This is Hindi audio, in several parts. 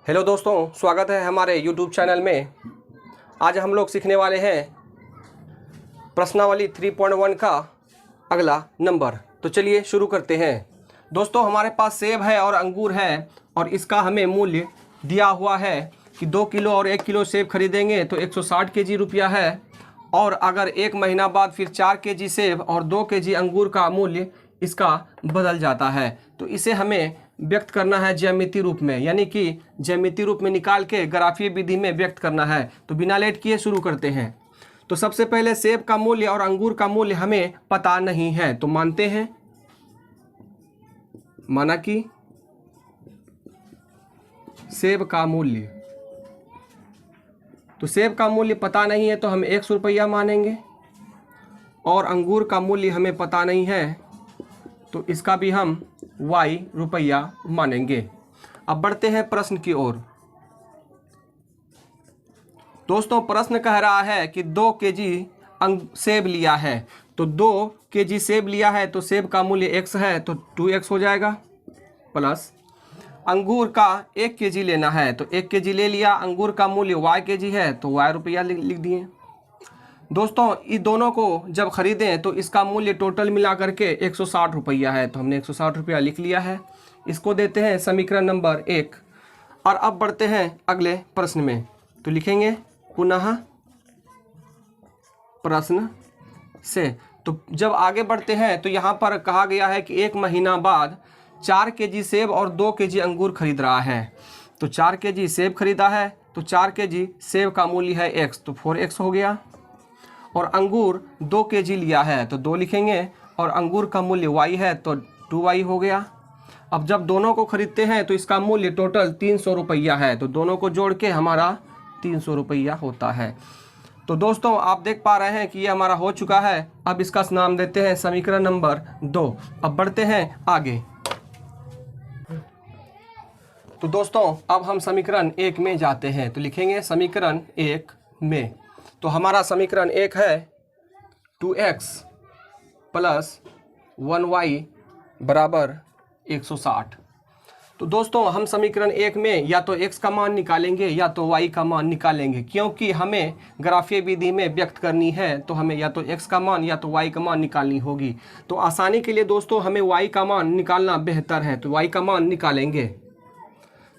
हेलो दोस्तों, स्वागत है हमारे YouTube चैनल में। आज हम लोग सीखने वाले हैं प्रश्नावली 3.1 का अगला नंबर। तो चलिए शुरू करते हैं। दोस्तों, हमारे पास सेब है और अंगूर है और इसका हमें मूल्य दिया हुआ है कि 2 किलो और 1 किलो सेब खरीदेंगे तो 160 केजी रुपया है, और अगर 1 महीना बाद फिर 4 केजी सेब और 2 केजी अंगूर का मूल्य इसका बदल जाता है। तो इसे हमें व्यक्त करना है ज्यामितीय रूप में, यानी कि ज्यामितीय रूप में निकाल के ग्राफीय विधि में व्यक्त करना है। तो बिना लेट किए शुरू करते हैं। तो सबसे पहले सेब का मूल्य और अंगूर का मूल्य हमें पता नहीं है, तो मानते हैं, माना कि सेब का मूल्य, तो सेब का मूल्य पता नहीं है तो हम 100 रुपया मानेंगे, और अंगूर का मूल्य हमें पता नहीं है तो इसका भी हम y रुपया मानेंगे। अब बढ़ते हैं प्रश्न की ओर। दोस्तों, प्रश्न कह रहा है कि 2 केजी सेब लिया है, तो 2 केजी सेब लिया है तो सेब का मूल्य x है तो 2x हो जाएगा, प्लस अंगूर का 1 केजी लेना है तो 1 केजी ले लिया, अंगूर का मूल्य y केजी है तो y रुपया लिख दिए। दोस्तों, इस दोनों को जब खरीदें तो इसका मूल्य टोटल मिला करके 160 रुपया है, तो हमने 160 रुपया लिख लिया है। इसको देते हैं समीकरण नंबर 1। और अब बढ़ते हैं अगले प्रश्न में। तो लिखेंगे पुनः प्रश्न से। तो जब आगे बढ़ते हैं तो यहाँ पर कहा गया है कि 1 महीना बाद 4 केजी सेब और 2 केजी अंगूर खरीद रहा है। तो 4 केजी सेब खरीदा है तो 4 केजी सेब का मूल्य है x, तो 4x हो गया, और अंगूर 2 केजी लिया है तो 2 लिखेंगे, और अंगूर का मूल्य y है तो 2y हो गया। अब जब दोनों को खरीदते हैं तो इसका मूल्य टोटल 300 रुपया है, तो दोनों को जोड़ के हमारा 300 रुपया होता है। तो दोस्तों, आप देख पा रहे हैं कि ये हमारा हो चुका है। अब इसका नाम देते हैं समीकरण नंबर 2। अब बढ़ते हैं आगे। तो दोस्तों, अब हम समीकरण 1 में जाते हैं। तो लिखेंगे समीकरण 1 में। तो हमारा समीकरण 1 है 2x प्लस 1y बराबर 160। तो दोस्तों, हम समीकरण 1 में या तो x का मान निकालेंगे या तो y का मान निकालेंगे, क्योंकि हमें ग्राफीय विधि में व्यक्त करनी है तो हमें या तो x का मान या तो y का मान निकालनी होगी। तो आसानी के लिए दोस्तों हमें y का मान निकालना बेहतर है, तो y का मान निकालेंगे।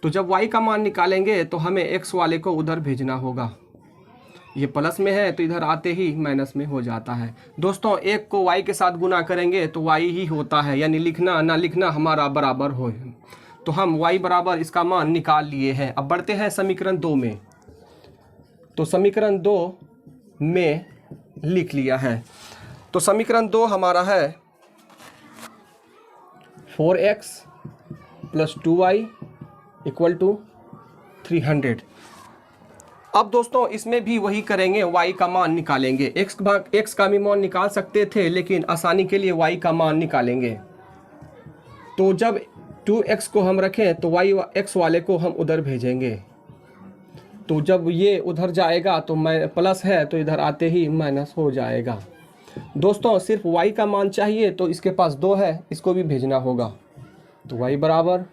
तो जब y का मान निकालेंगे तो हमें x वाले को उधर भेजना होगा। ये प्लस में है तो इधर आते ही माइनस में हो जाता है। दोस्तों, 1 को y के साथ गुना करेंगे तो y ही होता है, यानी लिखना ना लिखना हमारा बराबर हो। तो हम y बराबर इसका मान निकाल लिए हैं। अब बढ़ते हैं समीकरण 2 में। तो समीकरण 2 में लिख लिया है। तो समीकरण 2 हमारा है 4x plus 2y equal to 300। अब दोस्तों, इसमें भी वही करेंगे, y का मान निकालेंगे। x का भी मान निकाल सकते थे, लेकिन आसानी के लिए y का मान निकालेंगे। तो जब 2x को हम रखें तो x वाले को हम उधर भेजेंगे। तो जब ये उधर जाएगा तो प्लस है तो इधर आते ही माइनस हो जाएगा। दोस्तों, सिर्फ y का मान चाहिए तो इसके पास 2 है, इसको भी भेजना होगा। तो y बराबर,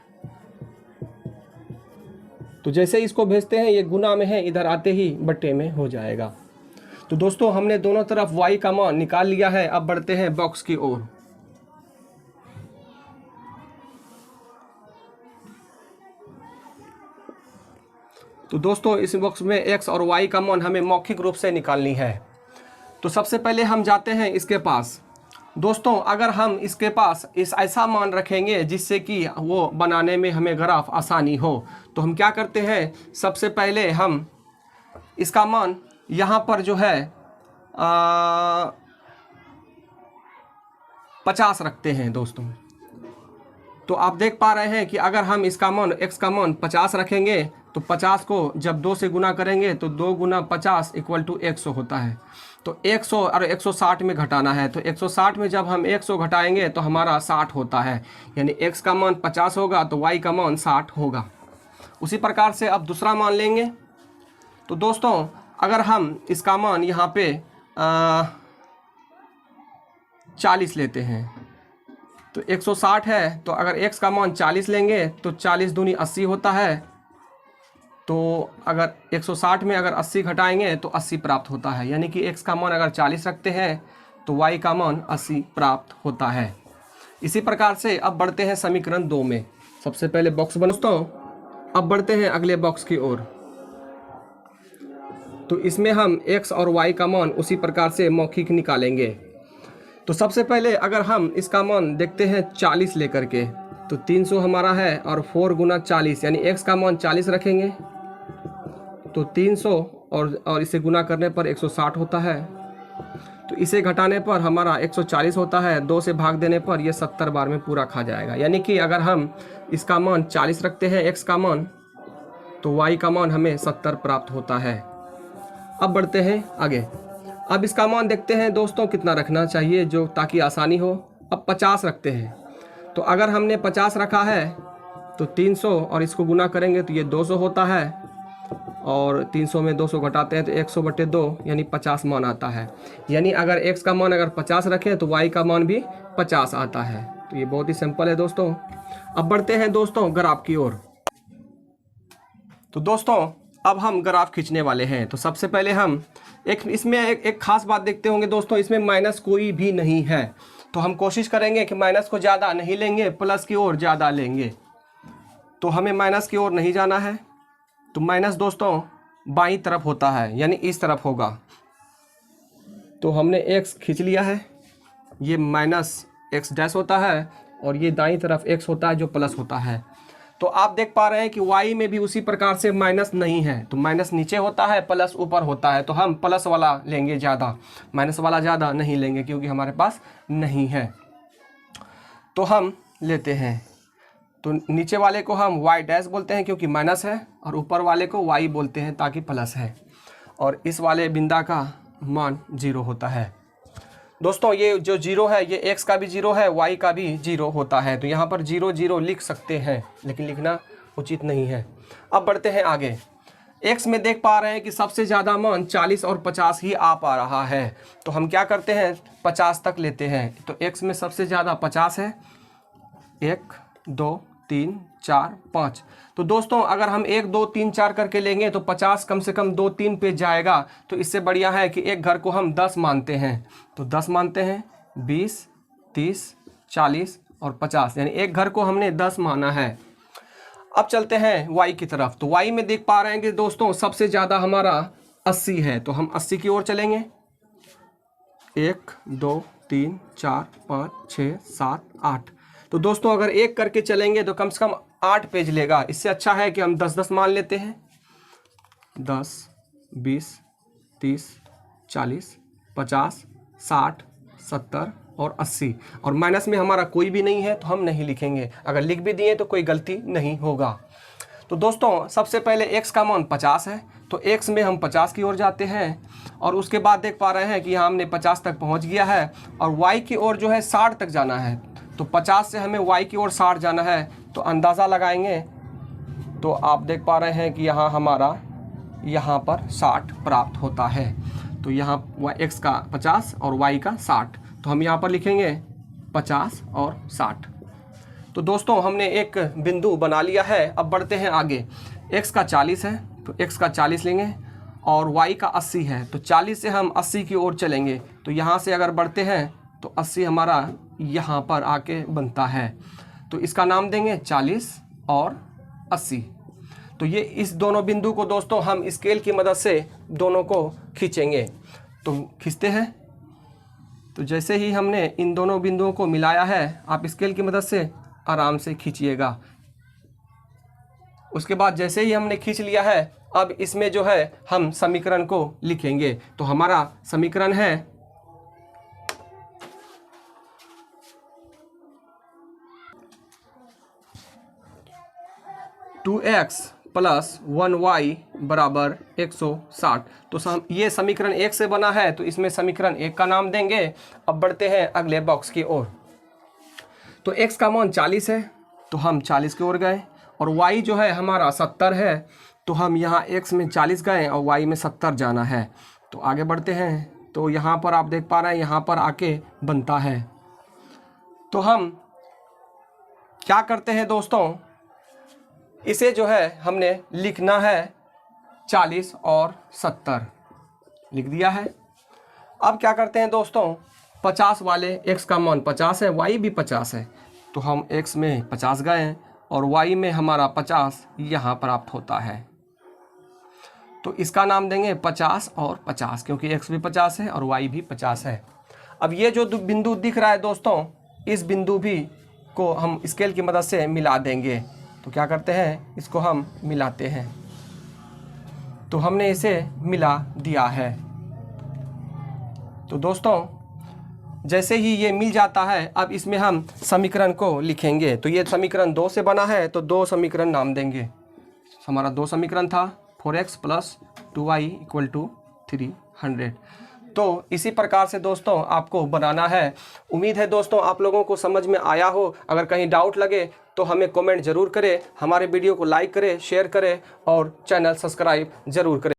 तो जैसे इसको भेजते हैं ये गुना में है, इधर आते ही बट्टे में हो जाएगा। तो दोस्तों, हमने दोनों तरफ y का मान निकाल लिया है। अब बढ़ते हैं बॉक्स की ओर। तो दोस्तों, इस बॉक्स में x और y का मान हमें मौखिक रूप से निकालनी है। तो सबसे पहले हम जाते हैं इसके पास। दोस्तों, अगर हम इसके पास इस ऐसा मान रखेंगे जिससे कि वो बनाने में हमें ग्राफ आसानी हो, तो हम क्या करते हैं, सबसे पहले हम इसका मान यहाँ पर जो है 50 रखते हैं। दोस्तों, तो आप देख पा रहे हैं कि अगर हम इसका मान x का मान 50 रखेंगे तो 50 को जब 2 से गुना करेंगे तो 2 गुना 50 इक्वल टू 100 होता है। तो 100 और 160 में घटाना है, तो 160 में जब हम 100 घटाएंगे तो हमारा 60 होता है, यानी x का मान 50 होगा तो y का मान 60 होगा। उसी प्रकार से अब दूसरा मान लेंगे। तो दोस्तों, अगर हम इसका मान यहाँ पे 40 लेते हैं तो 160 है, तो अगर x का मान 40 लेंगे तो 40 दूनी 80 होता है, तो अगर 160 में अगर 80 घटाएंगे तो 80 प्राप्त होता है, यानी कि x का मान अगर 40 रखते हैं तो y का मान 80 प्राप्त होता है। इसी प्रकार से अब बढ़ते हैं समीकरण 2 में। सबसे पहले बॉक्स बनाता हूँ, अब बढ़ते हैं अगले बॉक्स की ओर। तो इसमें हम x और y का मान उसी प्रकार से मौखिक निकालेंगे। तो सबसे पहले अगर हम इसका मान देखते हैं 40 लेकर के, तो 300 हमारा है और 4 गुना 40 यानी x का मान 40 रखेंगे तो 300 और इसे गुना करने पर 160 होता है। तो इसे घटाने पर हमारा 140 होता है, 2 से भाग देने पर यह 70 बार में पूरा खा जाएगा। यानी कि अगर हम इसका मान 40 रखते हैं x का मान, तो y का मान हमें 70 प्राप्त होता है। अब बढ़ते हैं आगे। अब इसका मान देखते हैं दोस्तों कितना रखना चाहिए जो ताकि आसानी हो। अब 50 रखते हैं, तो अगर हमने 50 रखा है तो 300 और इसको गुना करेंगे तो ये 200 होता है, और 300 में 200 घटाते हैं तो 100/2 यानी 50 मान आता है। यानी अगर x का मान अगर 50 रखें तो y का मान भी 50 आता है। तो ये बहुत ही सिंपल है दोस्तों। अब बढ़ते हैं दोस्तों ग्राफ की ओर। तो दोस्तों अब हम ग्राफ खींचने वाले हैं। तो सबसे पहले हम इसमें एक खास बात देखते होंगे दोस्तों, इसमें माइनस कोई भी नहीं है। तो हम कोशिश करेंगे कि माइनस को ज़्यादा नहीं लेंगे, प्लस की ओर ज़्यादा लेंगे। तो हमें माइनस की ओर नहीं जाना है। तो माइनस दोस्तों बाईं तरफ होता है, यानी इस तरफ होगा। तो हमने x खींच लिया है, ये माइनस x डैश होता है, और ये दाईं तरफ x होता है जो प्लस होता है। तो आप देख पा रहे हैं कि y में भी उसी प्रकार से माइनस नहीं है। तो माइनस नीचे होता है, प्लस ऊपर होता है। तो हम प्लस वाला लेंगे ज़्यादा, माइनस वाला ज़्यादा नहीं लेंगे क्योंकि हमारे पास नहीं है। तो हम लेते हैं, तो नीचे वाले को हम y डैश बोलते हैं क्योंकि माइनस है, और ऊपर वाले को y बोलते हैं ताकि प्लस है, और इस वाले बिंदा का मान 0 होता है। दोस्तों ये जो 0 है ये x का भी 0 है, y का भी 0 होता है। तो यहाँ पर 0 0 लिख सकते हैं, लेकिन लिखना उचित नहीं है। अब बढ़ते हैं आगे। x में देख पा रहे हैं कि सबसे ज़्यादा मान 40 और 50 ही आ पा रहा है। तो हम क्या करते हैं, 50 तक लेते हैं। तो x में सबसे ज़्यादा 50 है, 1 2 3 4 5। तो दोस्तों अगर हम 1 2 3 4 करके लेंगे तो 50 कम से कम 2 3 पे जाएगा। तो इससे बढ़िया है कि एक घर को हम 10 मानते हैं। तो 10 मानते हैं, 20 30 40 और 50, यानी एक घर को हमने 10 माना है। अब चलते हैं y की तरफ। तो y में देख पा रहे हैं कि दोस्तों सबसे ज़्यादा हमारा 80 है। तो हम 80 की ओर चलेंगे। 1 2 3 4 5 6 7 8। तो दोस्तों अगर एक करके चलेंगे तो कम से कम 8 पेज लेगा। इससे अच्छा है कि हम 10 मान लेते हैं। 10 20 30 40 50 60 70 और 80, और माइनस में हमारा कोई भी नहीं है तो हम नहीं लिखेंगे। अगर लिख भी दिए तो कोई गलती नहीं होगा। तो दोस्तों सबसे पहले x का मान 50 है, तो x में हम 50 की ओर जाते हैं, और उसके बाद देख पा रहे हैं कि यहाँ हमने 50 तक पहुँच गया है, और y की ओर जो है 60 तक जाना है। तो 50 से हमें y की ओर 60 जाना है। तो अंदाज़ा लगाएंगे तो आप देख पा रहे हैं कि यहाँ हमारा यहाँ पर 60 प्राप्त होता है। तो यहाँ x का 50 और y का 60, तो हम यहाँ पर लिखेंगे 50 और 60। तो दोस्तों हमने एक बिंदु बना लिया है। अब बढ़ते हैं आगे। x का 40 है तो x का 40 लेंगे, और y का 80 है। तो 40 से हम 80 की ओर चलेंगे। तो यहाँ से अगर बढ़ते हैं तो 80 हमारा यहाँ पर आके बनता है। तो इसका नाम देंगे 40 और 80। तो ये इस दोनों बिंदु को दोस्तों हम स्केल की मदद से दोनों को खींचेंगे। तो खींचते हैं। तो जैसे ही हमने इन दोनों बिंदुओं को मिलाया है, आप स्केल की मदद से आराम से खींचिएगा। उसके बाद जैसे ही हमने खींच लिया है, अब इसमें जो है हम समीकरण को लिखेंगे। तो हमारा समीकरण है 2x प्लस 1y बराबर 160। तो ये समीकरण 1 से बना है, तो इसमें समीकरण 1 का नाम देंगे। अब बढ़ते हैं अगले बॉक्स की ओर। तो x का मान 40 है, तो हम 40 की ओर गए, और y जो है हमारा 70 है, तो हम यहाँ x में 40 गए और y में 70 जाना है। तो आगे बढ़ते हैं। तो यहाँ पर आप देख पा रहे हैं यहाँ पर आके बनता है। तो हम क्या करते हैं दोस्तों, इसे जो है हमने लिखना है 40 और 70 लिख दिया है। अब क्या करते हैं दोस्तों, 50 वाले x का मान 50 है, y भी 50 है, तो हम x में 50 गए और y में हमारा 50 यहाँ प्राप्त होता है। तो इसका नाम देंगे 50 और 50, क्योंकि x भी 50 है और y भी 50 है। अब ये जो बिंदु दिख रहा है दोस्तों, इस बिंदु भी को हम स्केल की मदद से मिला देंगे। तो क्या करते हैं, इसको हम मिलाते हैं। तो हमने इसे मिला दिया है। तो दोस्तों जैसे ही ये मिल जाता है, अब इसमें हम समीकरण को लिखेंगे। तो ये समीकरण 2 से बना है, तो 2 समीकरण नाम देंगे। हमारा 2 समीकरण था 4x + 2y = 300। तो इसी प्रकार से दोस्तों आपको बनाना है। उम्मीद है दोस्तों आप लोगों को समझ में आया हो। अगर कहीं डाउट लगे तो हमें कमेंट ज़रूर करें, हमारे वीडियो को लाइक करें, शेयर करें और चैनल सब्सक्राइब ज़रूर करें।